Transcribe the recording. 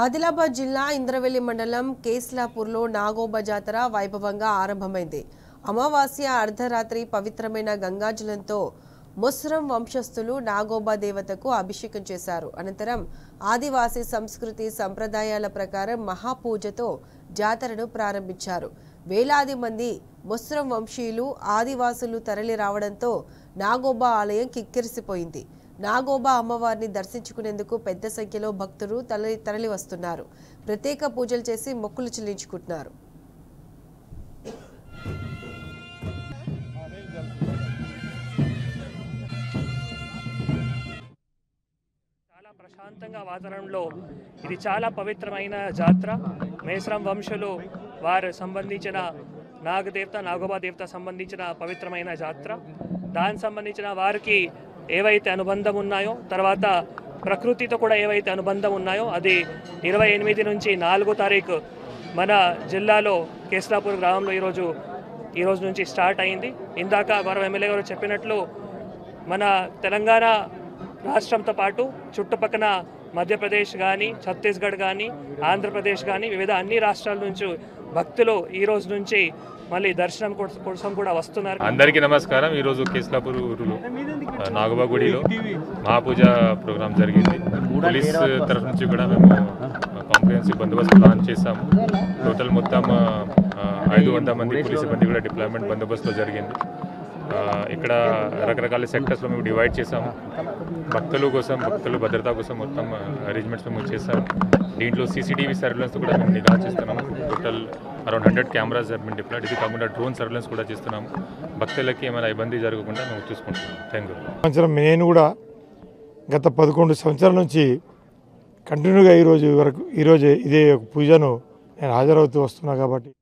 ఆదిలాబాద్ జిల్లా ఇంద్రవెల్లి మండలం కేస్లాపూర్లో నాగోబా జాతర వైభవంగా ఆరంభమైంది. అమావాస్య అర్ధరాత్రి పవిత్రమైన గంగాజలంతో ముస్రం వంశస్థులు నాగోబా దేవతకు అభిషేకం చేశారు. అనంతరం ఆదివాసీ సంస్కృతి సంప్రదాయాల ప్రకారం మహాపూజతో జాతరను ప్రారంభించారు. వేలాది మంది ముస్రం వంశీయులు ఆదివాసులు తరలి రావడంతో నాగోబా ఆలయం కిక్కిరిసిపోయింది. నాగోబా అమ్మవారిని దర్శించుకునేందుకు పెద్ద సంఖ్యలో భక్తులు తరలి వస్తున్నారు. ప్రత్యేక పూజలు చేసి మొక్కులు చెల్లించుకుంటున్నారు. చాలా ప్రశాంతంగా వాతావరణంలో ఇది చాలా పవిత్రమైన జాతర. మేస్రం వంశులు వారు సంబంధించిన నాగదేవత నాగోబా దేవత సంబంధించిన పవిత్రమైన జాతర. దానికి సంబంధించిన వారికి ఏవైతే అనుబంధం ఉన్నాయో, తర్వాత ప్రకృతితో కూడా ఏవైతే అనుబంధం ఉన్నాయో అది 28 నుంచి 4 తారీఖు మన జిల్లాలో కేస్లాపూర్ గ్రామంలో ఈరోజు నుంచి స్టార్ట్ అయింది. ఇందాక మరో ఎమ్మెల్యే గారు చెప్పినట్లు మన తెలంగాణ రాష్ట్రంతో పాటు చుట్టుపక్కల మధ్యప్రదేశ్ కానీ, ఛత్తీస్గఢ్ కానీ, ఆంధ్రప్రదేశ్ కానీ వివిధ అన్ని రాష్ట్రాల నుంచి భక్తులు ఈ రోజు నుంచి మళ్ళీ దర్శనం కోసం కూడా వస్తున్నారు. అందరికీ నమస్కారం. ఈరోజు కేస్లాపూర్ ఊరులో నాగోబా గుడిలో మహాపూజ ప్రోగ్రామ్ జరిగింది. పోలీస్ తరఫు నుంచి కూడా మేము కాంప్రిహెన్సివ్ బందోబస్తు ప్లాన్ చేశాము. టోటల్ మొత్తం 500 మంది పోలీస్ సిబ్బంది కూడా డిప్లాయ్మెంట్ బందోబస్తులో జరిగింది. ఇక్కడ రకరకాల సెక్టర్స్లో మేము డివైడ్ చేసాము. భక్తుల భద్రత కోసం మొత్తం అరేంజ్మెంట్స్ మేము చేసాము. దీంట్లో సీసీటీవీ సర్వేలెన్స్ కూడా మేము నిఘా చేస్తున్నాము. టోటల్ అరౌండ్ 100 కెమెరాస్ మేము డిప్లాయ్డ్. ఇది కాకుండా డ్రోన్ సర్వేలెన్స్ కూడా చేస్తున్నాము. భక్తులకి ఏమైనా ఇబ్బంది జరగకుండా మేము చూసుకుంటున్నాం. Thank you. సంవత్సరం నేను కూడా గత 11 సంవత్సరాల నుంచి కంటిన్యూగా ఈరోజు ఇదే పూజను నేను హాజరవుతూ వస్తున్నా కాబట్టి